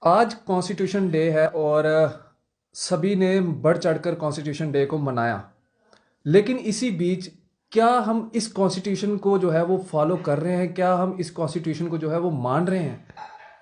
आज constitution day है और सभी ने बढ़ चढ़कर कॉन्स्टिट्यूशन डे को मनाया। लेकिन इसी बीच क्या हम इस कॉन्स्टिट्यूशन को जो है वो फॉलो कर रहे हैं, क्या हम इस कॉन्स्टिट्यूशन को जो है वो मान रहे हैं?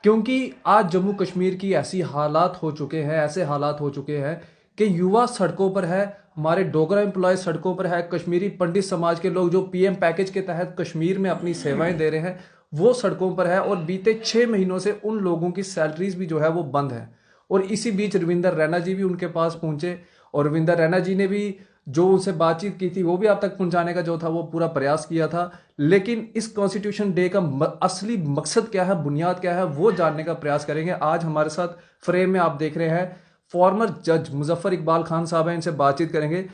क्योंकि आज जम्मू कश्मीर की ऐसी हालात हो चुके हैं, ऐसे हालात हो चुके हैं कि युवा सड़कों पर है, हमारे डोगरा एम्प्लॉय सड़कों पर है, कश्मीरी पंडित समाज के लोग जो पीएम पैकेज के तहत कश्मीर में अपनी सेवाएं दे रहे हैं वो सड़कों पर है। और बीते 6 महीनों से उन लोगों की सैलरीज भी जो है वो बंद है। और इसी बीच रविंदर रैना जी भी उनके पास पहुंचे और रविंदर रैना जी ने भी जो उनसे बातचीत की थी वो भी आप तक पहुंचाने का जो था वो पूरा प्रयास किया था। लेकिन इस कॉन्स्टिट्यूशन डे का असली मकसद क्या है, बुनियाद क्या है, वो जानने का प्रयास करेंगे। आज हमारे साथ फ्रेम में आप देख रहे हैं फॉर्मर जज मुजफ्फर इकबाल खान साहब हैं, इनसे बातचीत करेंगे।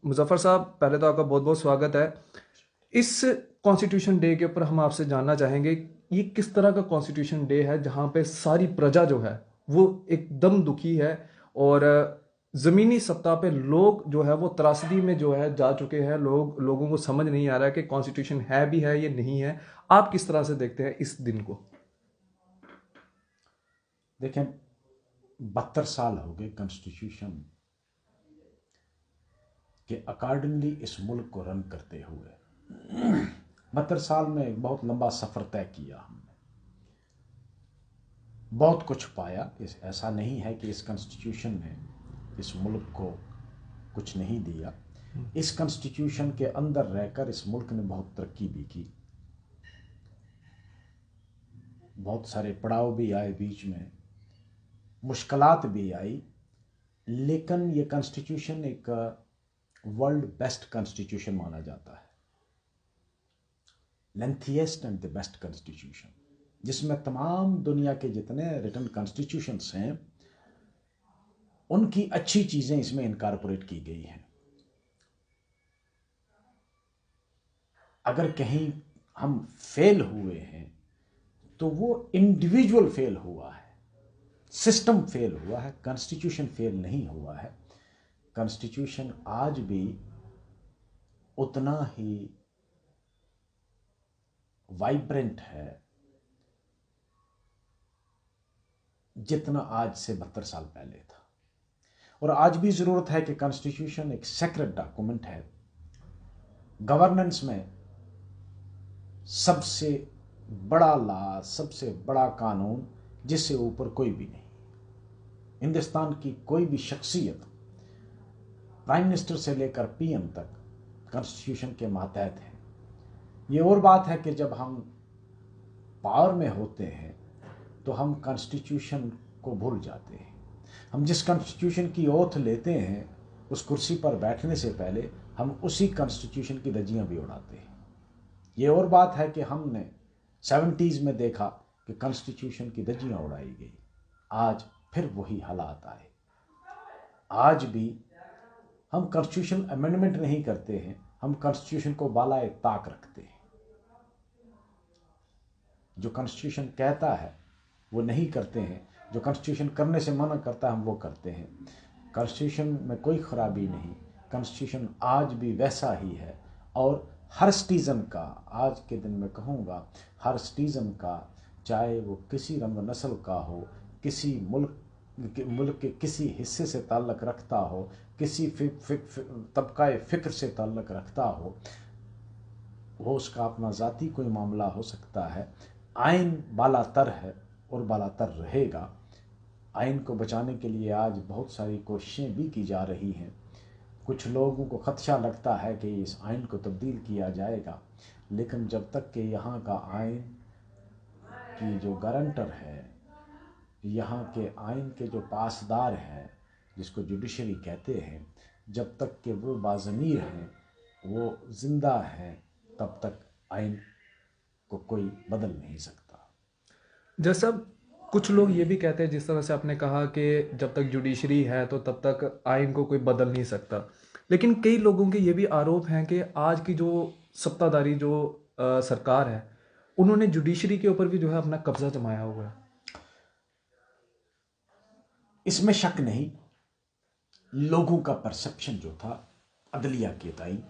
मुजफ्फर साहब, पहले तो आपका बहुत बहुत स्वागत है। इस कॉन्स्टिट्यूशन डे के ऊपर हम आपसे जानना चाहेंगे ये किस तरह का कॉन्स्टिट्यूशन डे है जहां पे सारी प्रजा जो है वो एकदम दुखी है और जमीनी सत्ता पे लोग जो है वो त्रासदी में जो है जा चुके हैं। लोगों को समझ नहीं आ रहा है कि कॉन्स्टिट्यूशन है भी है ये नहीं है। आप किस तरह से देखते हैं इस दिन को? देखें, 72 साल हो गए कॉन्स्टिट्यूशन के अकॉर्डिंगली इस मुल्क को रन करते हुए। 72 साल में एक बहुत लंबा सफ़र तय किया हमने, बहुत कुछ पाया। ऐसा नहीं है कि इस कॉन्स्टिट्यूशन ने इस मुल्क को कुछ नहीं दिया। इस कॉन्स्टिट्यूशन के अंदर रहकर इस मुल्क ने बहुत तरक्की भी की, बहुत सारे पड़ाव भी आए, बीच में मुश्किलात भी आई। लेकिन ये कॉन्स्टिट्यूशन एक वर्ल्ड बेस्ट कॉन्स्टिट्यूशन माना जाता है, lengthiest and the best constitution, जिसमें तमाम दुनिया के जितने रिटन कॉन्स्टिट्यूशंस हैं उनकी अच्छी चीज़ें इसमें इनकारपोरेट की गई हैं। अगर कहीं हम फेल हुए हैं तो वो इंडिविजुअल फेल हुआ है, सिस्टम फेल हुआ है, कॉन्स्टिट्यूशन फेल नहीं हुआ है। कॉन्स्टिट्यूशन आज भी उतना ही वाइब्रेंट है जितना आज से 72 साल पहले था। और आज भी ज़रूरत है कि कॉन्स्टिट्यूशन एक सेक्रेट डॉक्यूमेंट है, गवर्नेंस में सबसे बड़ा लॉ, सबसे बड़ा कानून, जिससे ऊपर कोई भी नहीं। हिंदुस्तान की कोई भी शख्सियत, प्राइम मिनिस्टर से लेकर पीएम तक, कॉन्स्टिट्यूशन के मातहत है। ये और बात है कि जब हम पावर में होते हैं तो हम कॉन्स्टिट्यूशन को भूल जाते हैं। हम जिस कॉन्स्टिट्यूशन की ओथ लेते हैं उस कुर्सी पर बैठने से पहले हम उसी कॉन्स्टिट्यूशन की धज्जियां भी उड़ाते हैं। ये और बात है कि हमने 70s में देखा कि कॉन्स्टिट्यूशन की धज्जियां उड़ाई गई। आज फिर वही हालात आए। आज भी हम कॉन्स्टिट्यूशन अमेंडमेंट नहीं करते हैं, हम कॉन्स्टिट्यूशन को बालाए ताक रखते हैं। जो कॉन्स्टिट्यूशन कहता है वो नहीं करते हैं, जो कॉन्स्टिट्यूशन करने से मना करता है हम वो करते हैं। कॉन्स्टिट्यूशन में कोई ख़राबी नहीं, कॉन्स्टिट्यूशन आज भी वैसा ही है। और हर सिटीज़न का, आज के दिन में कहूँगा, हर सिटीज़न का, चाहे वो किसी रंग नस्ल का हो, किसी मुल्क के किसी हिस्से से ताल्लुक़ रखता हो, किसी तबका फ़िक्र से ताल्लुक़ रखता हो, वो उसका अपना ज़ाती कोई मामला हो सकता है। आइन बालातर है और बालातर रहेगा। आइन को बचाने के लिए आज बहुत सारी कोशिशें भी की जा रही हैं। कुछ लोगों को खदशा लगता है कि इस आइन को तब्दील किया जाएगा, लेकिन जब तक कि यहाँ का आइन की जो गारंटर है, यहाँ के आइन के जो पासदार हैं, जिसको जुडिशरी कहते हैं, जब तक कि वो बाज़मीर हैं, वो ज़िंदा हैं, तब तक आइन को कोई बदल नहीं सकता। जैसा कुछ लोग ये भी कहते हैं, जिस तरह से आपने कहा कि जब तक जुडिशरी है तो तब तक आइन को कोई बदल नहीं सकता। लेकिन कई लोगों के ये भी आरोप हैं कि आज की जो सत्ताधारी जो सरकार है उन्होंने जुडिशरी के ऊपर भी जो है अपना कब्जा जमाया हुआ है। इसमें शक नहीं, लोगों का परसेप्शन जो था अदलिया के ताई,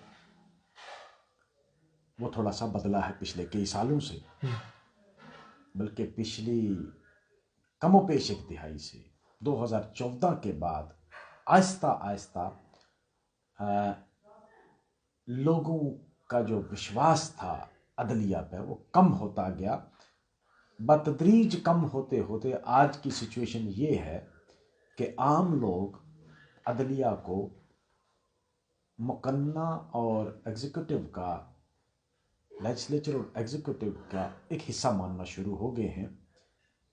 वो थोड़ा सा बदला है पिछले कई सालों से। बल्कि पिछली कमोपेश एक दिहाई से 2014 के बाद आहिस्ता आहिस्ता लोगों का जो विश्वास था अदलिया पे वो कम होता गया। बतदरीज कम होते होते आज की सिचुएशन ये है कि आम लोग अदलिया को मुकन्ना और एग्जीक्यूटिव का, लेजिस्लेचर और एग्जीक्यूटिव का एक हिस्सा मानना शुरू हो गए हैं।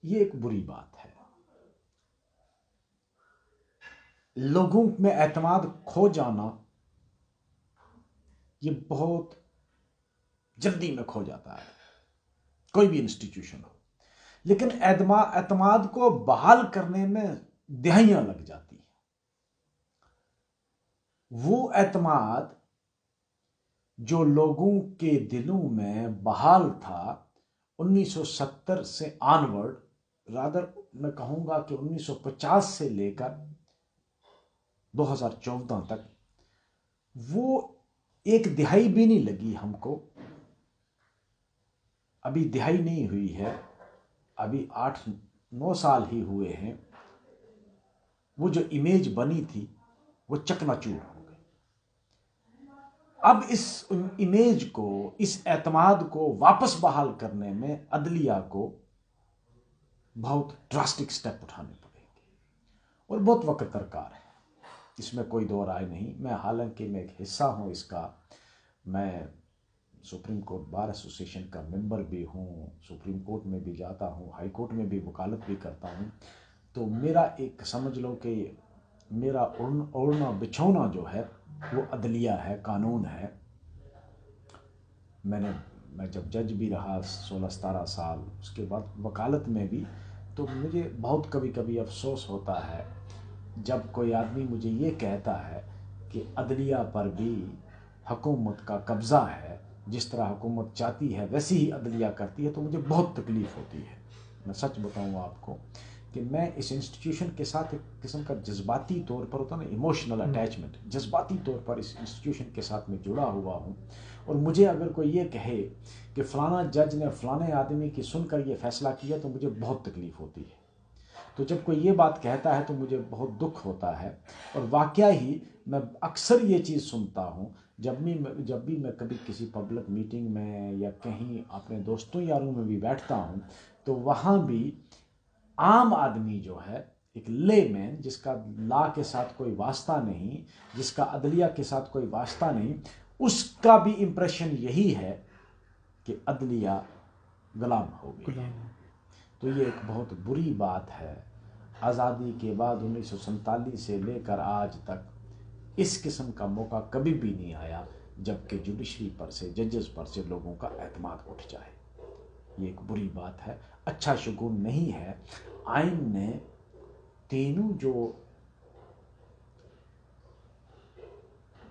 ये एक बुरी बात है। लोगों में एतमाद खो जाना ये बहुत जल्दी में खो जाता है, कोई भी इंस्टीट्यूशन हो, लेकिन एतमाद को बहाल करने में दिहाइयां लग जाती हैं। वो एतमाद जो लोगों के दिलों में बहाल था 1970 से ऑनवर्ड, रादर मैं कहूंगा कि 1950 से लेकर 2014 तक, वो एक दिहाई भी नहीं लगी हमको। अभी दिहाई नहीं हुई है, अभी 8-9 साल ही हुए हैं। वो जो इमेज बनी थी वो चकनाचूर हो गई। अब इस इमेज को, इस एतमाद को वापस बहाल करने में अदलिया को बहुत ड्रास्टिक स्टेप उठाने पड़ेंगे और बहुत वक्त दरकार है, इसमें कोई दो राय नहीं। हालांकि मैं एक हिस्सा हूं इसका, मैं सुप्रीम कोर्ट बार एसोसिएशन का मेंबर भी हूँ, सुप्रीम कोर्ट में भी जाता हूँ, हाई कोर्ट में भी वकालत भी करता हूँ। तो मेरा एक समझ लो कि मेरा ओढ़ना बिछौना जो है वो अदलिया है, कानून है। मैं जब जज भी रहा 16-17 साल, उसके बाद वकालत में भी, तो मुझे बहुत कभी कभी अफसोस होता है जब कोई आदमी मुझे ये कहता है कि अदलिया पर भी हुकूमत का कब्ज़ा है, जिस तरह हुकूमत चाहती है वैसी ही अदलिया करती है, तो मुझे बहुत तकलीफ़ होती है। मैं सच बताऊँ आपको कि मैं इस इंस्टीट्यूशन के साथ एक किस्म का जज्बाती तौर पर, होता ना इमोशनल अटैचमेंट, जज्बाती तौर पर इस इंस्टीट्यूशन के साथ में जुड़ा हुआ हूँ। और मुझे अगर कोई ये कहे कि फ़लाना जज ने फ़लाने आदमी की सुनकर ये फ़ैसला किया, तो मुझे बहुत तकलीफ़ होती है। तो जब कोई ये बात कहता है तो मुझे बहुत दुख होता है। और वाकया ही मैं अक्सर ये चीज़ सुनता हूँ जब भी मैं कभी किसी पब्लिक मीटिंग में या कहीं अपने दोस्तों यारों में भी बैठता हूँ, तो वहाँ भी आम आदमी जो है, एक लेमैन जिसका लॉ के साथ कोई वास्ता नहीं, जिसका अदलिया के साथ कोई वास्ता नहीं, उसका भी इम्प्रेशन यही है कि अदलिया गुलाम हो गई है। तो ये एक बहुत बुरी बात है। आज़ादी के बाद 1947 से लेकर आज तक इस किस्म का मौका कभी भी नहीं आया जबकि जुडिशरी पर से, जजेस पर से लोगों का एतमाद उठ जाए। ये एक बुरी बात है, अच्छा शगुन नहीं है। आइन ने तीनों जो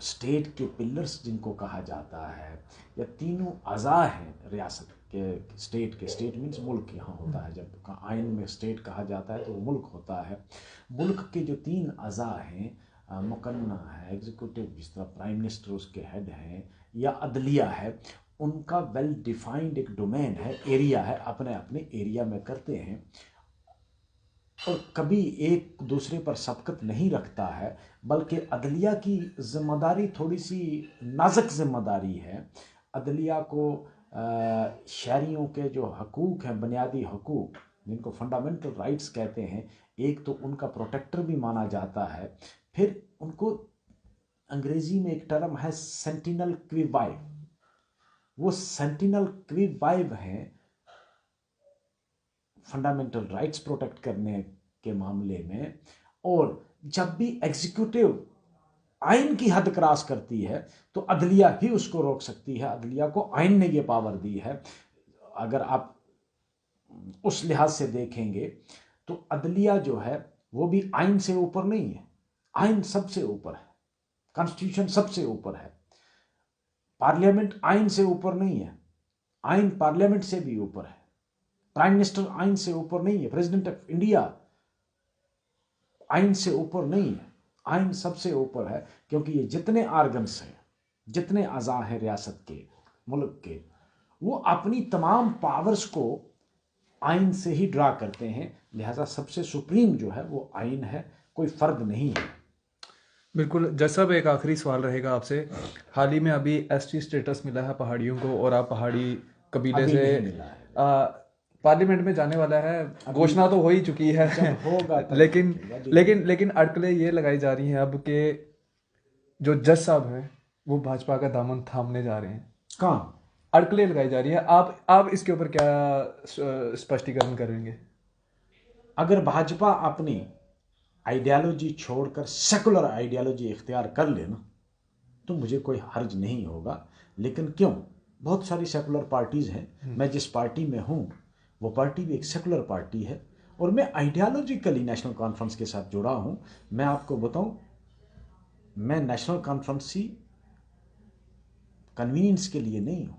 स्टेट के पिलर्स जिनको कहा जाता है, या तीनों अज़ा हैं रियासत के, स्टेट मीन्स मुल्क यहाँ होता है, जब आइन में स्टेट कहा जाता है तो वो मुल्क होता है। मुल्क के जो 3 अज़ा हैं, मुकन्ना है, एग्जीक्यूटिव जिस तरह प्राइम मिनिस्टर उसके हेड हैं, या अदलिया है, उनका वेल डिफाइंड एक डोमेन है, एरिया है, अपने अपने एरिया में करते हैं और कभी एक दूसरे पर सबकत नहीं रखता है। बल्कि अदलिया की जिम्मेदारी थोड़ी सी नाजुक जिम्मेदारी है। अदलिया को शहरियों के जो हकूक़ हैं, बुनियादी हकूक़ जिनको फंडामेंटल राइट्स कहते हैं, एक तो उनका प्रोटेक्टर भी माना जाता है। फिर उनको अंग्रेज़ी में एक टर्म है सेंटिनल क्विवाइव, वो सेंटिनल क्विवाइव हैं फंडामेंटल राइट्स प्रोटेक्ट करने के मामले में। और जब भी एग्जीक्यूटिव आइन की हद क्रॉस करती है तो अदलिया ही उसको रोक सकती है। अदलिया को आइन ने ये पावर दी है। अगर आप उस लिहाज से देखेंगे तो अदलिया जो है वो भी आइन से ऊपर नहीं है, आइन सबसे ऊपर है, कॉन्स्टिट्यूशन सबसे ऊपर है। पार्लियामेंट आइन से ऊपर नहीं है, आइन पार्लियामेंट से भी ऊपर है। प्राइम मिनिस्टर आइन से ऊपर नहीं है, प्रेसिडेंट ऑफ इंडिया आइन से ऊपर नहीं है, आइन सबसे ऊपर है। क्योंकि ये जितने आर्गन्स हैं, जितने अज़ा हैं रियासत के, मुल्क के, वो अपनी तमाम पावर्स को आइन से ही ड्रा करते हैं, लिहाजा सबसे सुप्रीम जो है वो आइन है, कोई फ़र्क नहीं है। बिल्कुल जज साहब, एक आखिरी सवाल रहेगा आपसे। हाल ही में अभी एसटी स्टेटस मिला है पहाड़ियों को, और आप पहाड़ी कबीले अभी से नहीं मिला है, पार्लियामेंट में जाने वाला है, घोषणा तो हो ही चुकी है। जब होगा तब लेकिन देखेगा जी। लेकिन अटकलें ये लगाई जा रही हैं अब कि जो जज साहब हैं वो भाजपा का दामन थामने जा रहे हैं, कहाँ? अटकलें लगाई जा रही हैं। आप इसके ऊपर क्या स्पष्टीकरण करेंगे? अगर भाजपा अपनी आइडियालॉजी छोड़कर सेकुलर आइडियालॉजी इख्तियार कर ले ना, तो मुझे कोई हर्ज नहीं होगा। लेकिन क्यों, बहुत सारी सेकुलर पार्टीज़ हैं, मैं जिस पार्टी में हूँ वो पार्टी भी एक सेकुलर पार्टी है, और मैं आइडियालॉजिकली नेशनल कॉन्फ्रेंस के साथ जुड़ा हूँ। मैं आपको बताऊँ, मैं नेशनल कॉन्फ्रेंसी कन्वीनियंस के लिए नहीं हूँ,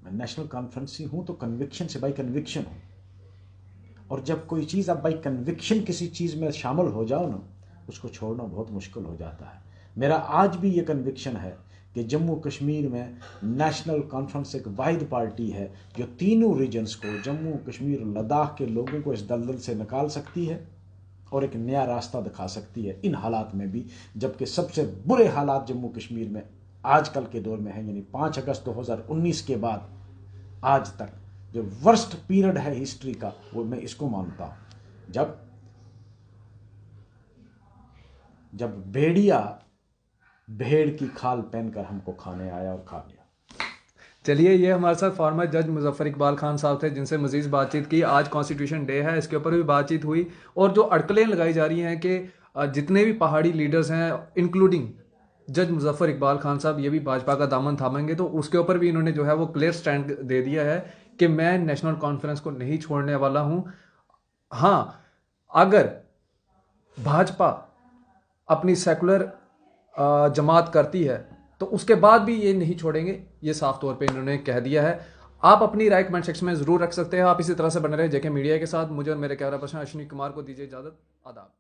मैं नेशनल कॉन्फ्रेंसी हूँ तो कन्विक्शन से, बाई कन्विक्शन हूँ। और जब कोई चीज़ आप बाई कन्विक्शन किसी चीज़ में शामिल हो जाओ ना, उसको छोड़ना बहुत मुश्किल हो जाता है। मेरा आज भी ये कन्विक्शन है कि जम्मू कश्मीर में नेशनल कॉन्फ्रेंस एक वाहिद पार्टी है जो तीनों रीजन्स को, जम्मू कश्मीर लद्दाख के लोगों को इस दलदल से निकाल सकती है और एक नया रास्ता दिखा सकती है इन हालात में भी, जबकि सबसे बुरे हालात जम्मू कश्मीर में आजकल के दौर में हैं। यानी 5 अगस्त 2019 के बाद आज तक जो वर्स्ट पीरियड है हिस्ट्री का, वो मैं इसको मानता हूँ, जब भेड़िया भेड़ की खाल पहनकर हमको खाने आया और खा गया। चलिए, ये हमारे साथ फॉर्मर जज मुजफ्फर इकबाल खान साहब थे, जिनसे मजीद बातचीत की। आज कॉन्स्टिट्यूशन डे है, इसके ऊपर भी बातचीत हुई, और जो अटकलें लगाई जा रही हैं कि जितने भी पहाड़ी लीडर्स हैं इंक्लूडिंग जज मुजफ्फर इकबाल खान साहब, ये भी भाजपा का दामन थामेंगे, तो उसके ऊपर भी इन्होंने जो है वो क्लियर स्टैंड दे दिया है कि मैं नेशनल कॉन्फ्रेंस को नहीं छोड़ने वाला हूँ। हाँ, अगर भाजपा अपनी सेकुलर जमात करती है तो उसके बाद भी ये नहीं छोड़ेंगे, ये साफ तौर पे इन्होंने कह दिया है। आप अपनी राय कमेंट सेक्शन में जरूर रख सकते हैं। आप इसी तरह से बने रहे जेके मीडिया के साथ। मुझे और मेरे कैमरा पर्सन अश्विनी कुमार को दीजिए इजाजत। आदाब।